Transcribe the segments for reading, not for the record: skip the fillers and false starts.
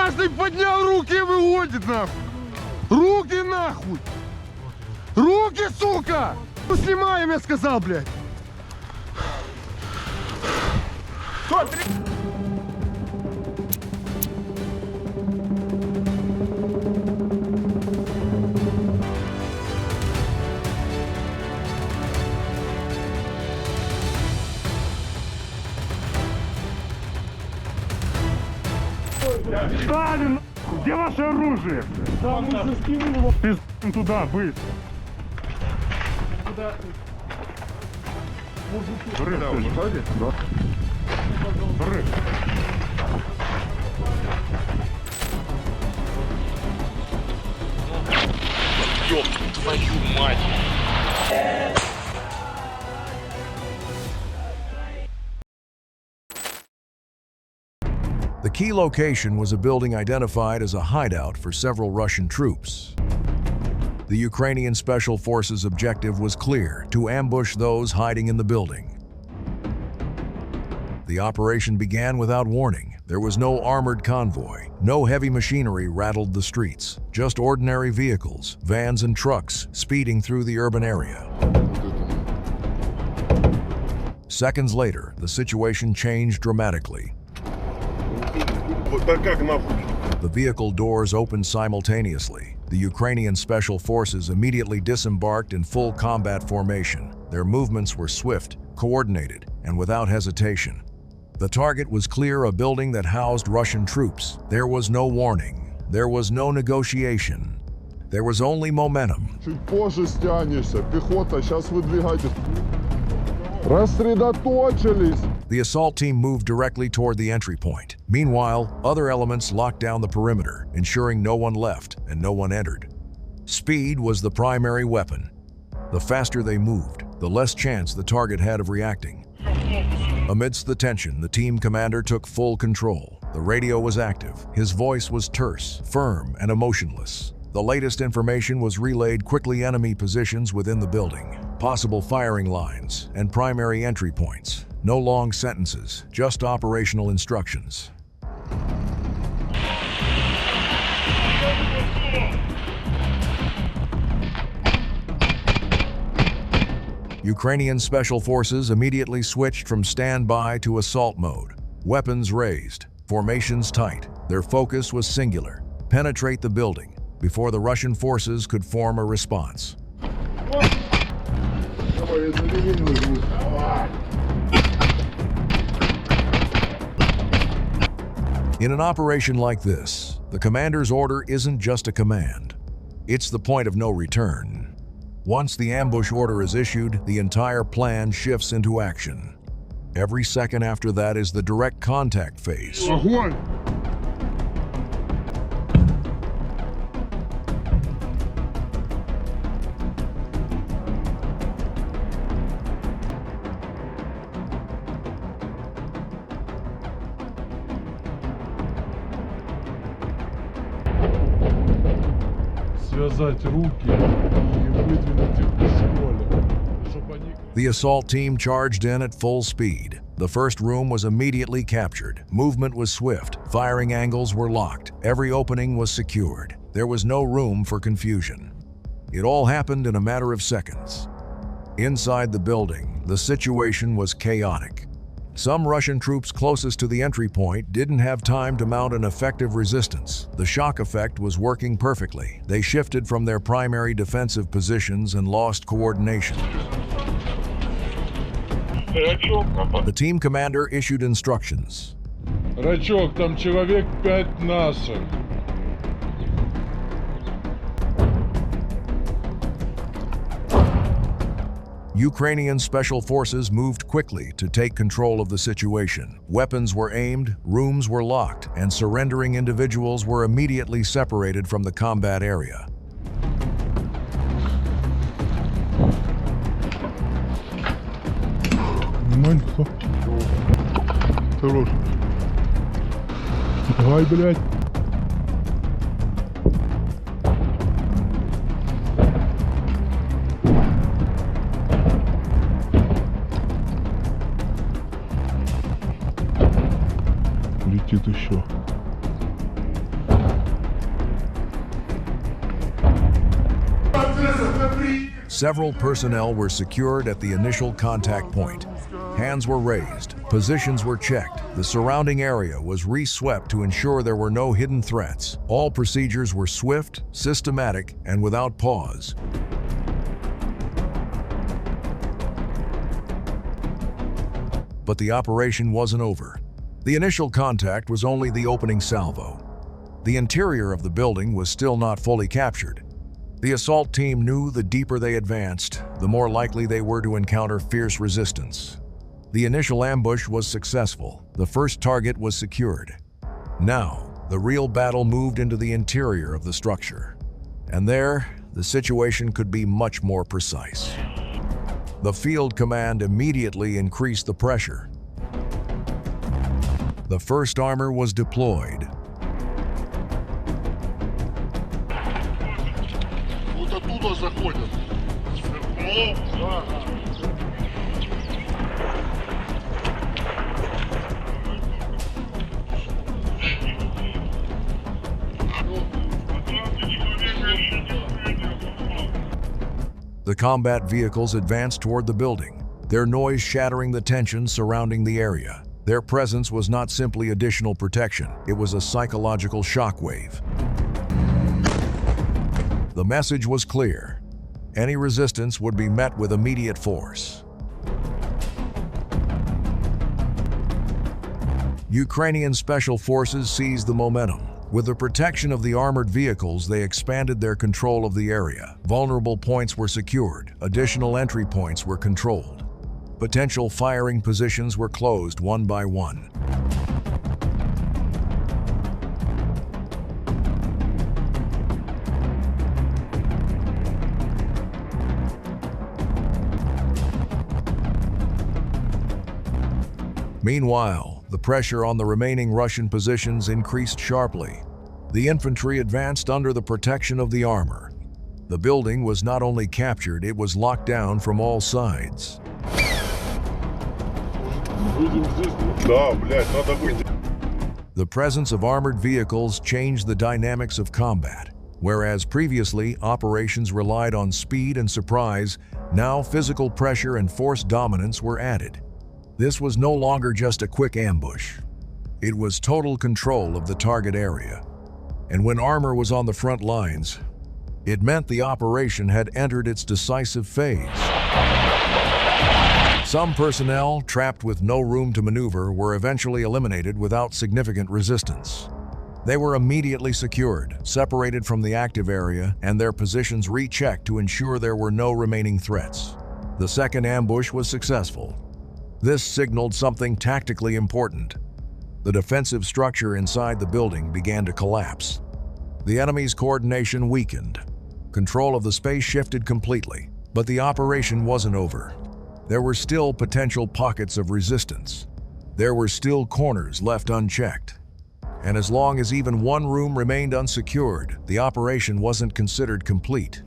Каждый поднял руки и выводит нахуй. Руки нахуй. Руки, сука! Ну, снимаем, я сказал, блядь. Сталин, где ваше оружие? Да, мы же скинули его. Ты туда, быстро. Куда? Да, уже ходит? Да. Ёб твою мать! The key location was a building identified as a hideout for several Russian troops. The Ukrainian Special Forces' objective was clear: to ambush those hiding in the building. The operation began without warning. There was no armored convoy. No heavy machinery rattled the streets. Just ordinary vehicles, vans and trucks, speeding through the urban area. Seconds later, the situation changed dramatically. The vehicle doors opened simultaneously. The Ukrainian Special Forces immediately disembarked in full combat formation. Their movements were swift, coordinated, and without hesitation. The target was clear: a building that housed Russian troops. There was no warning. There was no negotiation. There was only momentum. Чуть позже стянешься. Пехота, сейчас выдвигайтесь. Рассредоточились. The assault team moved directly toward the entry point. Meanwhile, other elements locked down the perimeter, ensuring no one left and no one entered. Speed was the primary weapon. The faster they moved, the less chance the target had of reacting. Amidst the tension, the team commander took full control. The radio was active. His voice was terse, firm, and emotionless. The latest information was relayed quickly: enemy positions within the building, possible firing lines, and primary entry points. No long sentences, just operational instructions. Ukrainian Special Forces immediately switched from standby to assault mode. Weapons raised, formations tight. Their focus was singular: penetrate the building before the Russian forces could form a response. In an operation like this, the commander's order isn't just a command. It's the point of no return. Once the ambush order is issued, the entire plan shifts into action. Every second after that is the direct contact phase. Огонь! Связать руки и выдвинуть их из поля, чтобы они... The assault team charged in at full speed. The first room was immediately captured. Movement was swift. Firing angles were locked. Every opening was secured. There was no room for confusion. It all happened in a matter of seconds. Inside the building, the situation was chaotic. Some Russian troops closest to the entry point didn't have time to mount an effective resistance. The shock effect was working perfectly. They shifted from their primary defensive positions and lost coordination. The team commander issued instructions. Рачок, там человек 5 наших. Ukrainian Special Forces moved quickly to take control of the situation. Weapons were aimed, rooms were locked, and surrendering individuals were immediately separated from the combat area. Хорош. Давай, блядь. Летит еще. Several personnel were secured at the initial contact point. Hands were raised, positions were checked, the surrounding area was re-swept to ensure there were no hidden threats. All procedures were swift, systematic, and without pause. But the operation wasn't over. The initial contact was only the opening salvo. The interior of the building was still not fully captured. The assault team knew the deeper they advanced, the more likely they were to encounter fierce resistance. The initial ambush was successful. The first target was secured. Now, the real battle moved into the interior of the structure. And there, the situation could be much more precise. The field command immediately increased the pressure. The first armor was deployed. Вот оттуда заходят. The combat vehicles advanced toward the building, their noise shattering the tension surrounding the area. Their presence was not simply additional protection, it was a psychological shockwave. The message was clear. Any resistance would be met with immediate force. Ukrainian Special Forces seized the momentum. With the protection of the armored vehicles, they expanded their control of the area. Vulnerable points were secured, additional entry points were controlled. Potential firing positions were closed one by one. Meanwhile, the pressure on the remaining Russian positions increased sharply. The infantry advanced under the protection of the armor. The building was not only captured, it was locked down from all sides. The presence of armored vehicles changed the dynamics of combat. Whereas previously operations relied on speed and surprise, now physical pressure and force dominance were added. This was no longer just a quick ambush. It was total control of the target area. And when armor was on the front lines, it meant the operation had entered its decisive phase. Some personnel, trapped with no room to maneuver, were eventually eliminated without significant resistance. They were immediately secured, separated from the active area, and their positions rechecked to ensure there were no remaining threats. The second ambush was successful. This signaled something tactically important. The defensive structure inside the building began to collapse. The enemy's coordination weakened. Control of the space shifted completely, but the operation wasn't over. There were still potential pockets of resistance. There were still corners left unchecked. And as long as even one room remained unsecured, the operation wasn't considered complete.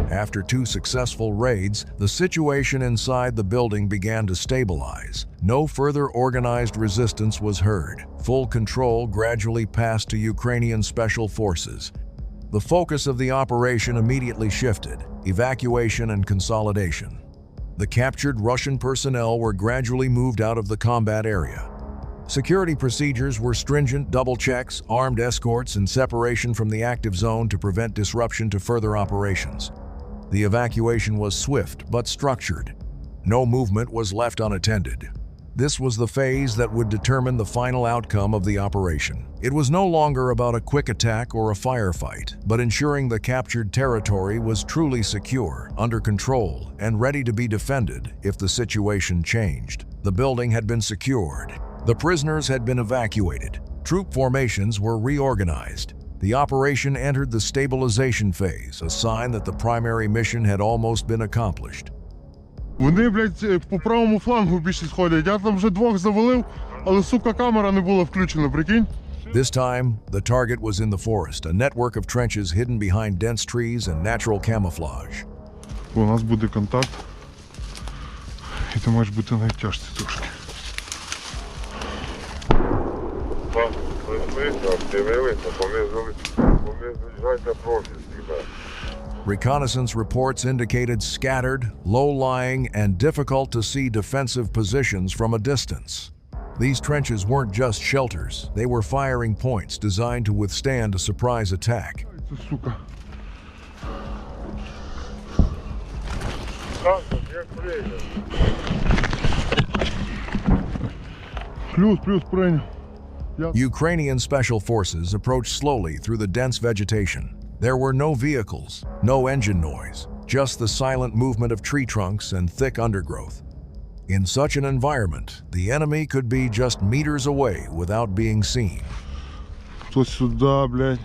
After two successful raids, the situation inside the building began to stabilize. No further organized resistance was heard. Full control gradually passed to Ukrainian Special Forces. The focus of the operation immediately shifted: evacuation and consolidation. The captured Russian personnel were gradually moved out of the combat area. Security procedures were stringent: double checks, armed escorts, and separation from the active zone to prevent disruption to further operations. The evacuation was swift but structured. No movement was left unattended. This was the phase that would determine the final outcome of the operation. It was no longer about a quick attack or a firefight, but ensuring the captured territory was truly secure, under control, and ready to be defended if the situation changed. The building had been secured. The prisoners had been evacuated. Troop formations were reorganized. The operation entered the stabilization phase, a sign that the primary mission had almost been accomplished. Вони, блядь, по правому флангу більше сходять. Я там вже двох завалив, але, сука, камера не була включена, прикинь? This time, the target was in the forest, a network of trenches hidden behind dense trees and natural camouflage. У нас буде контакт. І ти маєш бути на відтяжці трошки. Дивилися, помізали. Reconnaissance reports indicated scattered, low-lying, and difficult-to-see defensive positions from a distance. These trenches weren't just shelters, they were firing points designed to withstand a surprise attack. Сука. Плюс принял. Ukrainian Special Forces approached slowly through the dense vegetation. There were no vehicles, no engine noise, just the silent movement of tree trunks and thick undergrowth. In such an environment, the enemy could be just meters away without being seen. Кто сюда, блядь?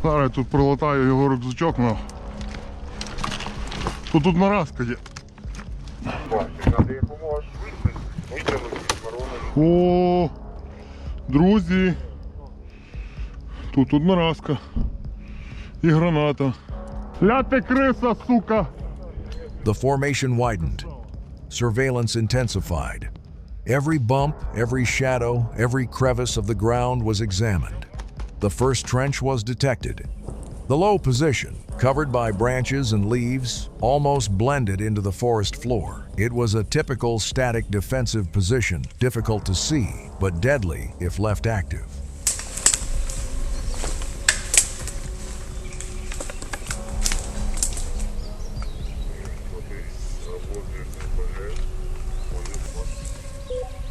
Зараз тут прилатаю його рюкзачок, нахуй. Тут наразка є. О, друзі. Тут одноразка. І граната. Ляти криса, сука! The formation widened. Surveillance intensified. Every bump, every shadow, every crevice of the ground was examined. The first trench was detected. The low position, covered by branches and leaves, almost blended into the forest floor. It was a typical static defensive position, difficult to see, but deadly if left active.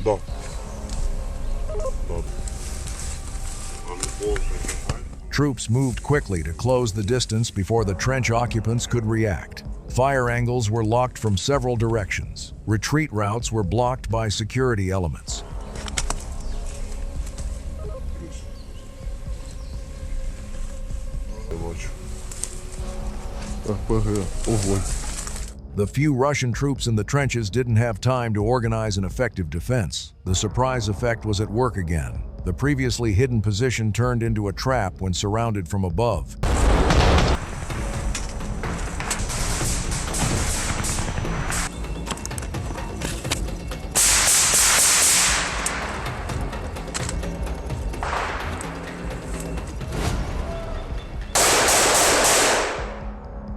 Да. Troops moved quickly to close the distance before the trench occupants could react. Fire angles were locked from several directions. Retreat routes were blocked by security elements. The few Russian troops in the trenches didn't have time to organize an effective defense. The surprise effect was at work again. The previously hidden position turned into a trap when surrounded from above.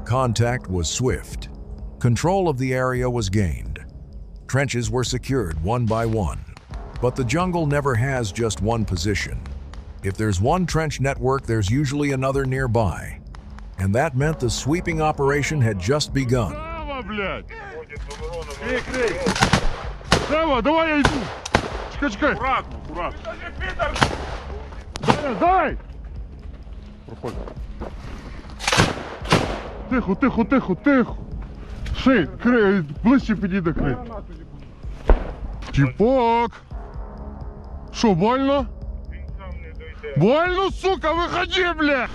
Contact was swift. Control of the area was gained. Trenches were secured one by one. But the jungle never has just one position. If there's one trench network, there's usually another nearby. And that meant the sweeping operation had just begun. Сава, блядь! Сава, давай я иду! Чекай! Аккуратно! Давай! Проходь. Тихо! Шей, ближче підійди, крий. Тіпок! Шо, больно? Больно, сука, выходи, бля!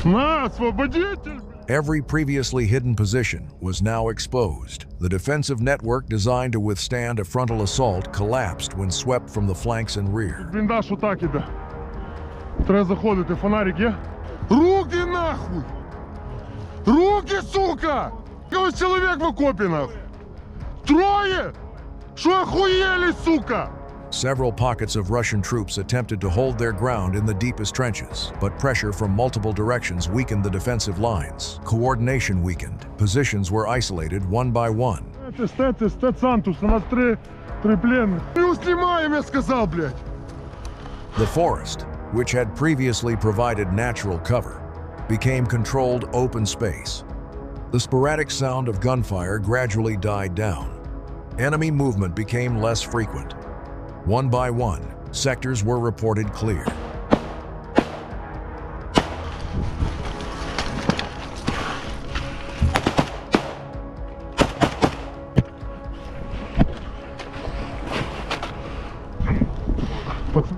На, освободитель! Every previously hidden position was now exposed. The defensive network designed to withstand a frontal assault collapsed when swept from the flanks and rear. Бліндаж отак іде. Треба заходити, фонарик є? Руки нахуй! Руки, сука! Ось чоловік в окопі, нахуй! Троє! Шо охуєли, сука? Several pockets of Russian troops attempted to hold their ground in the deepest trenches, but pressure from multiple directions weakened the defensive lines. Coordination weakened. Positions were isolated one by one. Стет Сантус, у нас три пленных. Мы снимаем, я сказал, блядь. The forest, which had previously provided natural cover, became controlled open space. The sporadic sound of gunfire gradually died down. Enemy movement became less frequent. One by one, sectors were reported clear.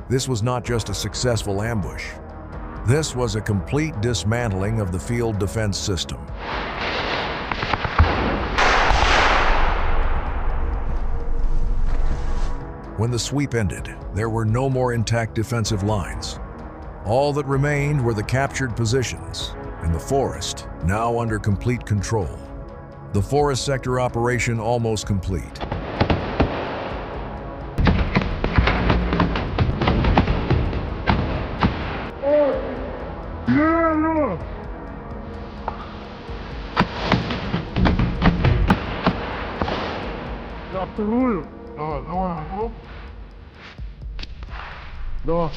This was not just a successful ambush. This was a complete dismantling of the field defense system. When the sweep ended, there were no more intact defensive lines. All that remained were the captured positions, and the forest, now under complete control. The forest sector operation almost complete. Алло! Я вторую. Давай, давай, оп. Давай.